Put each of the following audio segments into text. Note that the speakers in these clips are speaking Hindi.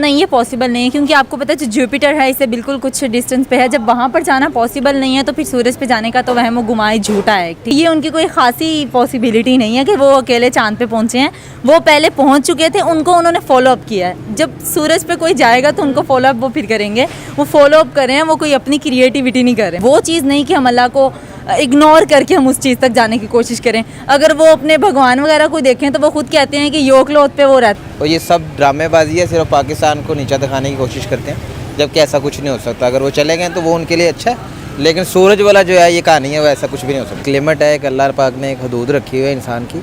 नहीं, ये पॉसिबल नहीं है क्योंकि आपको पता है जो जुपिटर है इससे बिल्कुल कुछ डिस्टेंस पे है। जब वहाँ पर जाना पॉसिबल नहीं है तो फिर सूरज पे जाने का तो वहम व गुमान झूठा है। ये उनकी कोई खासी पॉसिबिलिटी नहीं है कि वो अकेले चांद पे पहुँचे हैं। वो पहले पहुँच चुके थे, उनको उन्होंने फॉलो अप किया है। जब सूरज पे कोई जाएगा तो उनको फॉलो अप वो फिर करेंगे। वो फॉलो अप कर रहे हैं, वो कोई अपनी क्रिएटिविटी नहीं कर रहे हैं। वो चीज़ नहीं कि हम अल्लाह को इग्नोर करके हम उस चीज़ तक जाने की कोशिश करें। अगर वो अपने भगवान वगैरह को देखें तो वो खुद कहते हैं कि योकलोथ पे वो रहते। और ये सब ड्रामेबाजी है, सिर्फ पाकिस्तान को नीचा दिखाने की कोशिश करते हैं, जबकि ऐसा कुछ नहीं हो सकता। अगर वो चले गए तो वो उनके लिए अच्छा है, लेकिन सूरज वाला जो है ये कहानी है, वो ऐसा कुछ भी नहीं हो सकता। लिमिट है, एक अल्लाह पाक ने एक हदूद रखी हुई है इंसान की,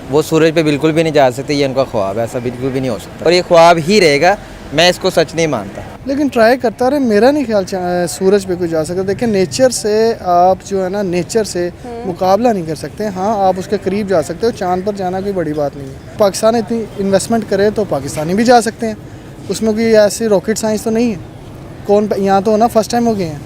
वो सूरज पे बिल्कुल भी नहीं जा सकते। ये उनका ख्वाब है, ऐसा बिल्कुल भी नहीं हो सकता और ये ख्वाब ही रहेगा। मैं इसको सच नहीं मानता, लेकिन ट्राई करता रहे। मेरा नहीं ख्याल सूरज पे कोई जा सकता। देखिए नेचर से आप जो है ना, नेचर से मुकाबला नहीं कर सकते। हाँ, आप उसके करीब जा सकते हो। चांद पर जाना कोई बड़ी बात नहीं है। पाकिस्तान इतनी इन्वेस्टमेंट करे तो पाकिस्तानी भी जा सकते हैं। उसमें कोई ऐसी रॉकेट साइंस तो नहीं है। कौन यहाँ तो ना फर्स्ट टाइम हो गए हैं,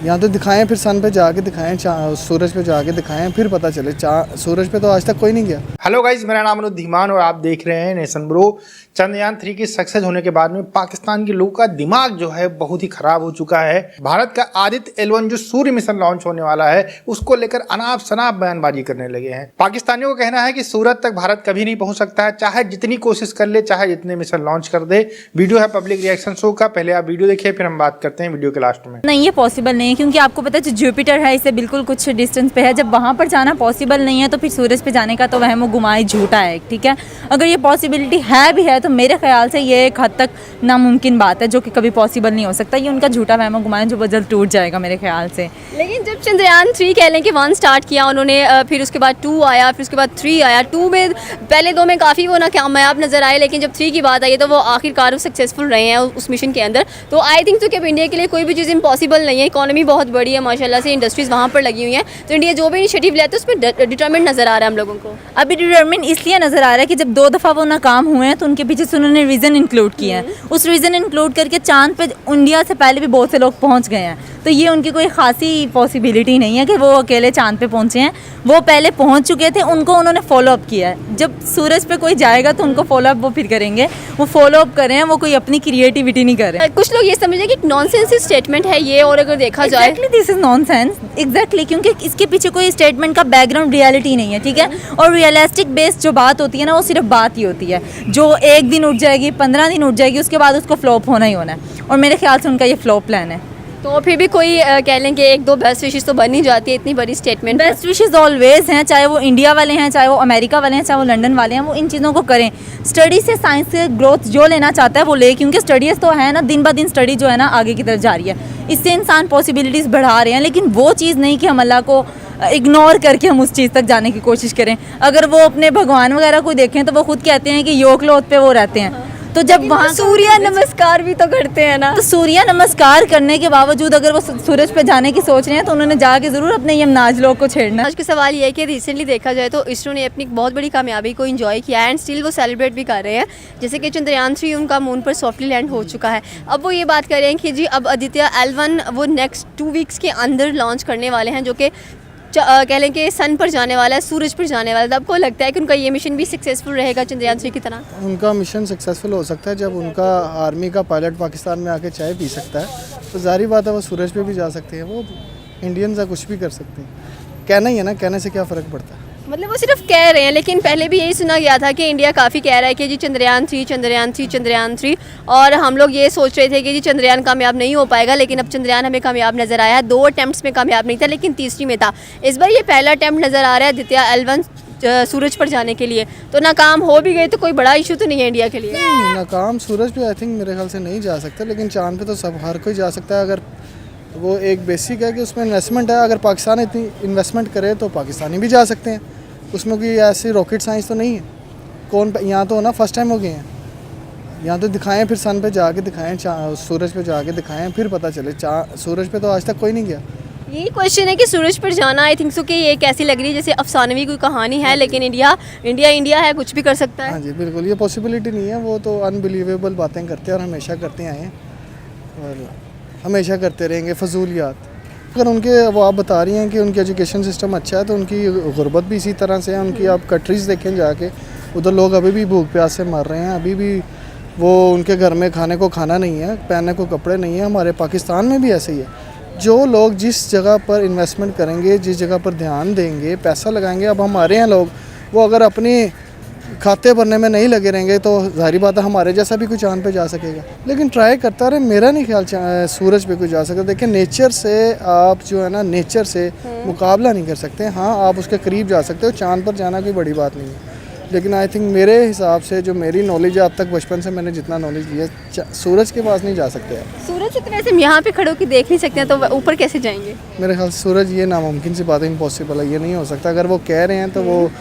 यहाँ तो दिखाएं, फिर सन पे जाके दिखाएं, सूरज पे जाके दिखाएं, फिर पता चले। सूरज पे तो आज तक कोई नहीं गया। हेलो गाइज, मेरा नाम अनुज धीमान और आप देख रहे हैं नेशन ब्रो। चंद्रयान 3 की सक्सेस होने के बाद में पाकिस्तान के लोगों का दिमाग जो है बहुत ही खराब हो चुका है। भारत का आदित्य L1 जो सूर्य मिशन लॉन्च होने वाला है उसको लेकर अनाप शनाप बयानबाजी करने लगे हैं। पाकिस्तानियों का कहना है कि सूरज तक भारत कभी नहीं पहुंच सकता है, चाहे जितनी कोशिश कर ले, चाहे जितने मिशन लॉन्च कर दे। वीडियो है पब्लिक रिएक्शन शो का, पहले आप वीडियो देखिए, फिर हम बात करते हैं वीडियो के लास्ट में। नहीं, ये पॉसिबल नहीं है क्योंकि आपको पता है जो जुपिटर है इससे बिल्कुल कुछ डिस्टेंस पे है। जब वहाँ पर जाना पॉसिबल नहीं है तो फिर सूरज पे जाने का तो वहम व गुमान झूठा है। ठीक है, अगर ये पॉसिबिलिटी है भी है तो मेरे ख्याल से ये एक हद तक नामुमकिन बात है, जो कि कभी पॉसिबल नहीं हो सकता। ये उनका झूठा वहम व गुमान जो जल्द टूट जाएगा मेरे ख्याल से। लेकिन जब चंद्रयान 3 कह लें कि 1 स्टार्ट किया उन्होंने, फिर उसके बाद 2 आया, फिर उसके बाद 3 आया। 2 में पहले 2 में काफ़ी वो नाकामयाब नजर आए, लेकिन जब 3 की बात आई तो वो आखिरकार सक्सेसफुल रहे हैं उस मिशन के अंदर। तो आई थिंक तो कि इंडिया के लिए कोई भी चीज़ इम्पॉसिबल नहीं है। इकॉनमी बहुत बड़ी है माशाल्लाह से, इंडस्ट्रीज़ वहाँ पर लगी हुई हैं, तो इंडिया जो भी इनिशिएटिव लेता है उसमें डिटरमिनेट नज़र आ रहा है हम लोगों को। अभी डिटरमिन इसलिए नज़र आ रहा है कि जब 2 दफ़ा वो नाकाम हुए हैं तो उनके पीछे से उन्होंने रीज़न इंक्लूड किया है। उस रीज़न इंक्लूड करके चांद पे इंडिया से पहले भी बहुत से लोग पहुंच गए हैं। तो ये उनकी कोई खासी पॉसिबिलिटी नहीं है कि वो अकेले चांद पे पहुंचे हैं। वो पहले पहुंच चुके थे, उनको उन्होंने फॉलो अप किया है। जब सूरज पे कोई जाएगा तो उनको फॉलो अप वो फिर करेंगे। वो फॉलो अप कर रहे हैं, वो कोई अपनी क्रिएटिविटी नहीं कर रहे हैं। कुछ लोग ये समझते हैं कि नॉनसेंस स्टेटमेंट है ये, और अगर देखा जाए दिस इज नॉनसेंस एग्जैक्टली, क्योंकि इसके पीछे कोई स्टेटमेंट का बैकग्राउंड रियलिटी नहीं है। ठीक है, और रियलिस्टिक बेस्ड जो बात होती है ना, वो सिर्फ बात ही होती है जो एक दिन उठ जाएगी, 15 दिन उठ जाएगी, उसके बाद उसको फ्लॉप होना ही होना है। और मेरे ख्याल से उनका ये फ्लॉप प्लान है। तो फिर भी कोई कह लें कि 1-2 बेस्ट विशेस तो बन ही जाती है इतनी बड़ी स्टेटमेंट। बेस्ट विशेस ऑलवेज हैं, चाहे वो इंडिया वाले हैं, चाहे वो अमेरिका वाले हैं, चाहे वो लंदन वाले हैं। वो इन चीज़ों को करें। स्टडी से साइंस से ग्रोथ जो लेना चाहता है वो ले, क्योंकि स्टडीज़ तो है ना, दिन ब दिन स्टडी जो है ना आगे की तरफ जा रही है। इससे इंसान पॉसिबिलिटीज़ बढ़ा रहे हैं, लेकिन वो चीज़ नहीं कि हम अल्लाह को इग्नोर करके हम उस चीज़ तक जाने की कोशिश करें। अगर वो अपने भगवान वगैरह को देखें तो वो खुद कहते हैं कि योकलोथ पे वो रहते हैं। तो जब वहाँ सूर्य नमस्कार भी तो करते हैं ना, तो सूर्य नमस्कार करने के बावजूद अगर वो सूरज पे जाने की सोच रहे हैं तो उन्होंने जाके ज़रूर अपने यमनाज लोग को छेड़ना। आज का सवाल ये है कि रिसेंटली देखा जाए तो इसरो ने अपनी बहुत बड़ी कामयाबी को एंजॉय किया है एंड स्टिल वो सेलिब्रेट भी कर रहे हैं। जैसे कि चंद्रयान 3 उनका मून पर सॉफ्टली लैंड हो चुका है। अब वो ये बात कर रहे हैं कि जी अब आदित्य L1 वो नेक्स्ट 2 वीक्स के अंदर लॉन्च करने वाले हैं, जो कि कह लें कि सन पर जाने वाला है, सूरज पर जाने वाला है। तो आपको लगता है कि उनका ये मिशन भी सक्सेसफुल रहेगा चंद्रयान 3 की तरह? उनका मिशन सक्सेसफुल हो सकता है जब उनका आर्मी का पायलट पाकिस्तान में आके चाय पी सकता है। तो जारी बात है वो सूरज पे भी जा सकते हैं। वो इंडियंस कुछ भी कर सकते हैं। कहना ही है ना, कहने से क्या फ़र्क पड़ता है। मतलब वो सिर्फ कह रहे हैं, लेकिन पहले भी यही सुना गया था कि इंडिया काफ़ी कह रहा है कि जी चंद्रयान 3 और हम लोग ये सोच रहे थे कि जी चंद्रयान कामयाब नहीं हो पाएगा, लेकिन अब चंद्रयान हमें कामयाब नज़र आया है। 2 अटैम्प्ट्स में कामयाब नहीं था, लेकिन तीसरी में था। इस बार ये पहला अटैम्प्ट नज़र आ रहा है आदित्य L1 सूरज पर जाने के लिए। तो नाकाम हो भी गए तो कोई बड़ा इशू तो नहीं है इंडिया के लिए। नाकाम सूरज पे आई थिंक मेरे ख्याल से नहीं जा सकता, लेकिन चांद पे तो सब हर कोई जा सकता है। अगर वो एक बेसिक है कि उसमें इन्वेस्टमेंट है। अगर पाकिस्तान इतनी इन्वेस्टमेंट करे तो पाकिस्तानी भी जा सकते हैं। उसमें कोई ऐसी रॉकेट साइंस तो नहीं है। कौन यहाँ तो ना फर्स्ट टाइम हो गए हैं, यहाँ तो दिखाएं, फिर सन पे जाके दिखाएं, सूरज पे जाके दिखाएं, फिर पता चले। सूरज पे तो आज तक कोई नहीं गया। यही क्वेश्चन है कि सूरज पर जाना, आई थिंक सो कि ये कैसी लग रही है जैसे अफसानवी कोई कहानी है, लेकिन इंडिया है, कुछ भी कर सकता है। हाँ जी बिल्कुल, ये पॉसिबिलिटी नहीं है। वो तो अनबिलीवेबल बातें करते हैं और हमेशा करते आए हैं और हमेशा करते रहेंगे, फजूलियात। अगर उनके वो आप बता रही हैं कि उनकी एजुकेशन सिस्टम अच्छा है, तो उनकी गुर्बत भी इसी तरह से है। उनकी आप कंट्रीज़ देखें जाके, उधर लोग अभी भी भूख प्यास से मर रहे हैं, अभी भी वो उनके घर में खाने को खाना नहीं है, पहनने को कपड़े नहीं है। हमारे पाकिस्तान में भी ऐसे ही है। जो लोग जिस जगह पर इन्वेस्टमेंट करेंगे, जिस जगह पर ध्यान देंगे, पैसा लगाएंगे, अब हमारे यहाँ लोग वो अगर अपनी खाते भरने में नहीं लगे रहेंगे तो जाहिर बात है हमारे जैसा भी कोई चांद पे जा सकेगा। लेकिन ट्राई करता रहे, मेरा नहीं ख्याल सूरज पे कोई जा सकता। देखिए नेचर से आप जो है ना, नेचर से मुकाबला नहीं कर सकते। हाँ, आप उसके करीब जा सकते हो, चांद पर जाना कोई बड़ी बात नहीं है। लेकिन आई थिंक मेरे हिसाब से जो मेरी नॉलेज है, अब तक बचपन से मैंने जितना नॉलेज लिया, सूरज के पास नहीं जा सकते आप। सूरज की तरह से हम यहाँ पे खड़े होकर देख नहीं सकते हैं, तो ऊपर कैसे जाएंगे? मेरे ख्याल से सूरज, ये नामुमकिन सी बात है, इम्पॉसिबल है, ये नहीं हो सकता। अगर वो कह रहे हैं तो वो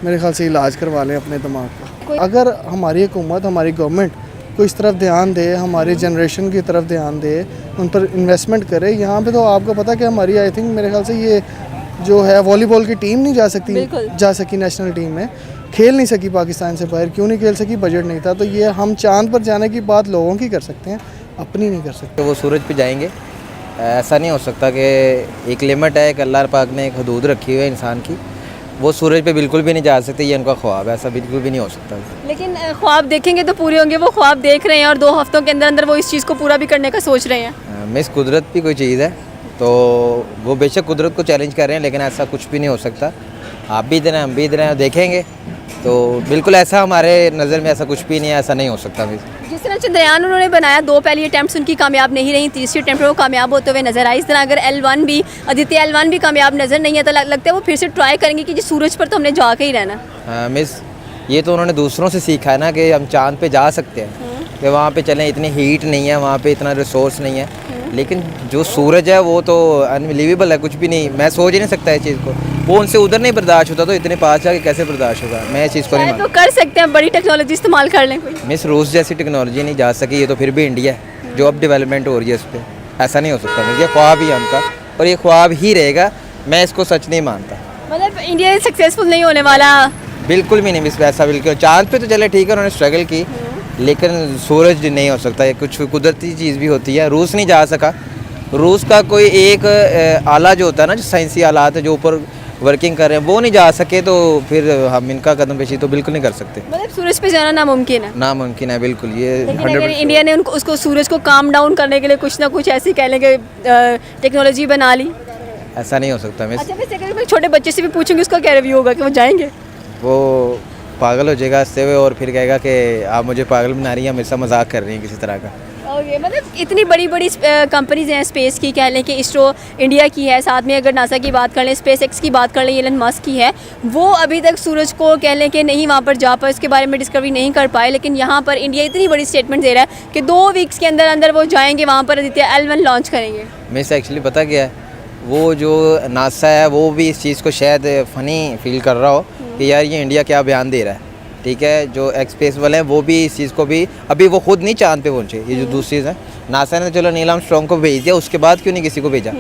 मेरे ख्याल से इलाज करवा लें अपने दिमाग का। अगर हमारी हुकूमत, हमारी गवर्नमेंट को इस तरफ ध्यान दे, हमारी जनरेशन की तरफ ध्यान दे, उन पर इन्वेस्टमेंट करे। यहाँ पे तो आपको पता कि हमारी आई थिंक मेरे ख्याल से ये जो है वॉलीबॉल की टीम नहीं जा सकी नेशनल टीम में, खेल नहीं सकी पाकिस्तान से बाहर। क्यों नहीं खेल सकी? बजट नहीं था। तो ये हम चांद पर जाने की बात लोगों की कर सकते हैं, अपनी नहीं कर सकते। वो सूरज पे जाएंगे, ऐसा नहीं हो सकता कि एक लिमिट है, एक अल्लाह पाक ने एक हदूद रखी हुई है इंसान की। वो सूरज पे बिल्कुल भी नहीं जा सकते, ये उनका ख्वाब है, ऐसा बिल्कुल भी नहीं हो सकता। लेकिन ख्वाब देखेंगे तो पूरे होंगे। वो ख्वाब देख रहे हैं और 2 हफ्तों के अंदर अंदर वो इस चीज़ को पूरा भी करने का सोच रहे हैं। मिस कुदरत भी कोई चीज़ है, तो वो बेशक कुदरत को चैलेंज कर रहे हैं, लेकिन ऐसा कुछ भी नहीं हो सकता। आप भी इधर हैं, हम भी इधर हैं, देखेंगे तो बिल्कुल ऐसा हमारे नज़र में ऐसा कुछ भी नहीं है, ऐसा नहीं हो सकता। जिस तरह चंद्रयान उन्होंने बनाया, 2 पहली अटैम्प्ट्स उनकी कामयाब नहीं रही, तीसरी अटैम्प्ट में वो कामयाब होते हुए नजर आई। इस तरह अगर L1 भी, आदित्य L1 भी कामयाब नज़र नहीं है, तो लगता है वो फिर से ट्राई करेंगे कि जी सूरज पर तो हमने जाके ही रहना। हाँ मिस, ये तो उन्होंने दूसरों से सीखा है ना कि हम चांद पे जा सकते हैं, कि वहाँ पे चलें, इतनी हीट नहीं है वहाँ पे, इतना रिसोर्स नहीं है। लेकिन जो सूरज है वो तो अनबिलीवेबल है, कुछ भी नहीं, मैं सोच ही नहीं सकता इस चीज़ को। वो उनसे उधर नहीं बर्दाश्त होता तो इतने पास जाके कैसे बर्दाश्त होगा? मैं इस चीज़ को नहीं तो कर सकते हैं, बड़ी टेक्नोलॉजी इस्तेमाल कर लें कोई। मिस, रूस जैसी टेक्नोलॉजी नहीं जा सकी, ये तो फिर भी इंडिया है जो अब डेवलपमेंट हो रही है, इस पर ऐसा नहीं हो सकता। मिस, ये ख्वाब ही है उनका और ये ख्वाब ही रहेगा, मैं इसको सच नहीं मानता। मतलब इंडिया सक्सेसफुल नहीं होने वाला? बिल्कुल भी नहीं मिस, वैसा बिल्कुल। चांद पे तो चले ठीक है, उन्होंने स्ट्रगल की, लेकिन सूरज नहीं हो सकता। ये कुछ कुदरती चीज़ भी होती है। रूस नहीं जा सका, रूस का कोई एक आला जो होता है ना, जो साइंसी आलात है जो ऊपर वर्किंग कर रहे हैं, वो नहीं जा सके, तो फिर हम इनका कदम पेशी तो बिल्कुल नहीं कर सकते। मतलब सूरज पे जाना नामुमकिन है? नामुमकिन है बिल्कुल। ये लेकिन अगर इंडिया ने उसको सूरज को काम डाउन करने के लिए कुछ ना कुछ ऐसी कह लेंगे टेक्नोलॉजी बना ली, ऐसा नहीं हो सकता मिस। अच्छा, वैसे अगर मैं छोटे बच्चे से भी पूछूंगी उसका क्या रिव्यू होगा कि वो जाएंगे? वो पागल हो जाएगा हंसते हुए और फिर कहेगा कि आप मुझे पागल बना रही हैं, मेरे साथ मजाक कर रही हैं किसी तरह का। ओके, मतलब इतनी बड़ी बड़ी कंपनीज हैं स्पेस की, कह लें कि इसरो इंडिया की है, साथ में अगर नासा की बात कर लें, स्पेस एक्स की बात कर लें, एलन मस्क की है, वो अभी तक सूरज को कह लें कि नहीं वहाँ पर जा पाए, उसके बारे में डिस्कवरी नहीं कर पाए। लेकिन यहाँ पर इंडिया इतनी बड़ी स्टेटमेंट दे रहा है कि 2 वीक्स के अंदर अंदर वो जाएंगे वहाँ पर, आदित्य L1 लॉन्च करेंगे। मिस एक्चुअली पता क्या है, वो जो नासा है वो भी इस चीज़ को शायद फ़नी फील कर रहा हो कि यार ये इंडिया क्या बयान दे रहा है। ठीक है, जो एक्सपेस वाले हैं वो भी इस चीज़ को भी, अभी वो खुद नहीं चांद पे पहुंचे। ये जो दूसरी चीज़ है, नासा ने चलो नील आर्मस्ट्रांग को भेज दिया, उसके बाद क्यों नहीं किसी को भेजा?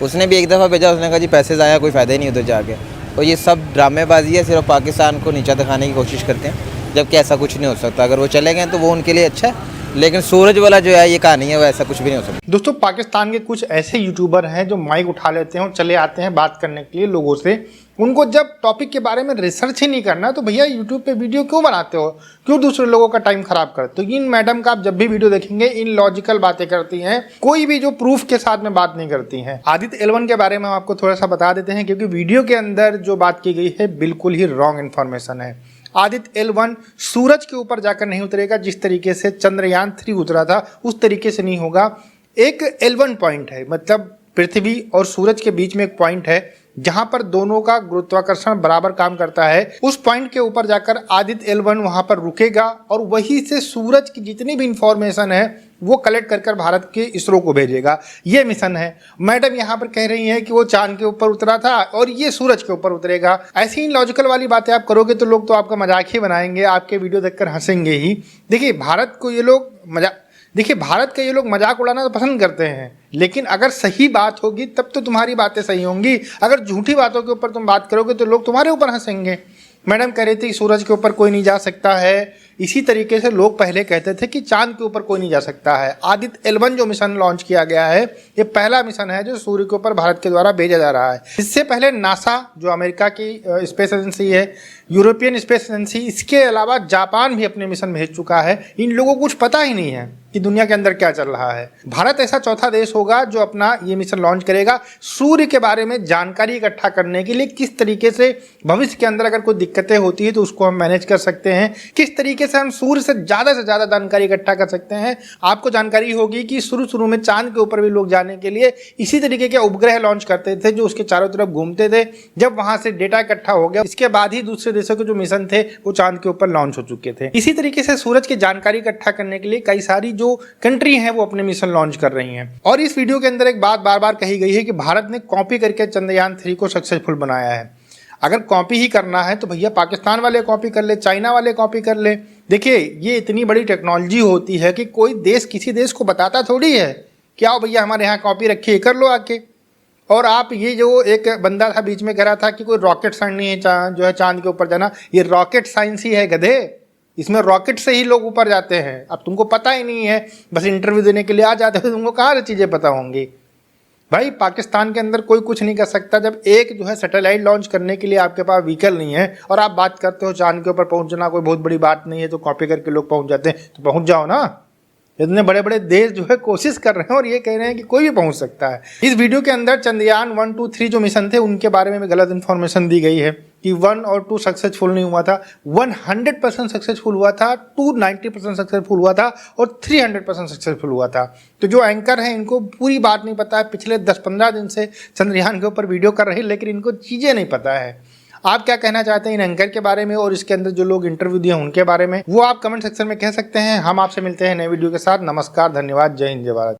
उसने भी एक दफ़ा भेजा, उसने कहा जी पैसे ज़ाया, कोई फ़ायदा ही नहीं उधर जाके। और ये सब ड्रामेबाजी है, सिर्फ पाकिस्तान को नीचा दिखाने की कोशिश करते हैं, जबकि ऐसा कुछ नहीं हो सकता। अगर वो चले गए तो वो उनके लिए अच्छा है, लेकिन सूरज वाला जो है ये कहानी है, वो ऐसा कुछ भी नहीं हो सकता। दोस्तों, पाकिस्तान के कुछ ऐसे यूट्यूबर हैं जो माइक उठा लेते हैं और चले आते हैं बात करने के लिए लोगों से। उनको जब टॉपिक के बारे में रिसर्च ही नहीं करना, तो भैया यूट्यूब पे वीडियो क्यों बनाते हो? क्यों दूसरे लोगों का टाइम खराब करते हो? इन मैडम का आप जब भी वीडियो देखेंगे, इन लॉजिकल बातें करती हैं, कोई भी जो प्रूफ के साथ में बात नहीं करती हैं। आदित्य L1 के बारे में हम आपको थोड़ा सा बता देते हैं, क्योंकि वीडियो के अंदर जो बात की गई है बिल्कुल ही रॉन्ग इन्फॉर्मेशन है। आदित्य L1 सूरज के ऊपर जाकर नहीं उतरेगा। जिस तरीके से चंद्रयान 3 उतरा था उस तरीके से नहीं होगा। एक L1 पॉइंट है, मतलब पृथ्वी और सूरज के बीच में एक पॉइंट है जहां पर दोनों का गुरुत्वाकर्षण बराबर काम करता है। उस पॉइंट के ऊपर जाकर आदित्य L1 वहां पर रुकेगा और वहीं से सूरज की जितनी भी इंफॉर्मेशन है वो कलेक्ट कर भारत के इसरो को भेजेगा। ये मिशन है। मैडम यहाँ पर कह रही हैं कि वो चांद के ऊपर उतरा था और ये सूरज के ऊपर उतरेगा। ऐसी ही लॉजिकल वाली बातें आप करोगे तो लोग तो आपका मजाक ही बनाएंगे, आपके वीडियो देखकर हंसेंगे ही। देखिए, भारत का ये लोग मजाक उड़ाना तो पसंद करते हैं, लेकिन अगर सही बात होगी तब तो तुम्हारी बातें सही होंगी। अगर झूठी बातों के ऊपर तुम बात करोगे तो लोग तुम्हारे ऊपर हंसेंगे। मैडम कह रही थी कि सूरज के ऊपर कोई नहीं जा सकता है, इसी तरीके से लोग पहले कहते थे कि चांद के ऊपर कोई नहीं जा सकता है। आदित्य L1 जो मिशन लॉन्च किया गया है, ये पहला मिशन है जो सूर्य के ऊपर भारत के द्वारा भेजा जा रहा है। इससे पहले नासा जो अमेरिका की स्पेस एजेंसी है, यूरोपियन स्पेस एजेंसी, इसके अलावा जापान भी अपने मिशन भेज चुका है। इन लोगों को कुछ पता ही नहीं है कि दुनिया के अंदर क्या चल रहा है। भारत ऐसा चौथा देश होगा जो अपना ये मिशन लॉन्च करेगा सूर्य के बारे में जानकारी इकट्ठा करने के लिए, किस तरीके से भविष्य के अंदर अगर कोई दिक्कतें होती है तो उसको हम मैनेज कर सकते हैं, किस तरीके से हम सूर्य से ज़्यादा जानकारी इकट्ठा कर सकते हैं। आपको जानकारी होगी कि शुरू में चांद के ऊपर भी लोग जाने के लिए इसी तरीके के उपग्रह लॉन्च करते थे जो उसके चारों तरफ घूमते थे। जब वहां से डेटा इकट्ठा हो गया, इसके बाद ही दूसरे देशों के जो मिशन थे वो चांद के ऊपर लॉन्च हो चुके थे। इसी तरीके से सूरज की जानकारी इकट्ठा करने के लिए कई सारी जो कंट्री हैं वो अपने मिशन लॉन्च कर रही हैं। और इस वीडियो के अंदर एक बात बार बार कही गई है कि भारत ने कॉपी करके चंद्रयान 3 को सक्सेसफुल बनाया है। अगर कॉपी ही करना है तो भैया पाकिस्तान वाले कॉपी कर ले, चाइना वाले कॉपी कर ले। देखिए, ये इतनी बड़ी टेक्नोलॉजी होती है कि कोई देश किसी देश को बताता थोड़ी है कि आओ भैया हमारे यहाँ कॉपी रखिए, कर लो आके। और आप ये जो एक बंदा था बीच में कह रहा था कि कोई रॉकेट साइंस नहीं है जो है चांद के ऊपर जाना, ये रॉकेट साइंस ही है गधे। इसमें रॉकेट से ही लोग ऊपर जाते हैं। अब तुमको पता ही नहीं है, बस इंटरव्यू देने के लिए आ जाते हो, तुमको कहाँ से चीज़ें पता होंगी। भाई पाकिस्तान के अंदर कोई कुछ नहीं कर सकता जब एक जो है सैटेलाइट लॉन्च करने के लिए आपके पास व्हीकल नहीं है और आप बात करते हो चांद के ऊपर पहुंचना कोई बहुत बड़ी बात नहीं है, तो कॉपी करके लोग पहुंच जाते हैं। तो पहुंच जाओ ना। इतने बड़े बड़े देश जो है कोशिश कर रहे हैं और ये कह रहे हैं कि कोई भी पहुंच सकता है। इस वीडियो के अंदर चंद्रयान 1, 2, 3 जो मिशन थे उनके बारे में भी गलत इन्फॉर्मेशन दी गई है कि 1 और 2 सक्सेसफुल नहीं हुआ था। 100% सक्सेसफुल हुआ था, 2 90% सक्सेसफुल हुआ था और 300% सक्सेसफुल हुआ था। तो जो एंकर हैं इनको पूरी बात नहीं पता है। पिछले 10-15 दिन से चंद्रयान के ऊपर वीडियो कर रहे हैं लेकिन इनको चीज़ें नहीं पता है। आप क्या कहना चाहते हैं इन एंकर के बारे में और इसके अंदर जो लोग इंटरव्यू दिए उनके बारे में, वो आप कमेंट सेक्शन में कह सकते हैं। हम आपसे मिलते हैं नए वीडियो के साथ। नमस्कार, धन्यवाद, जय हिंद, जय भारत।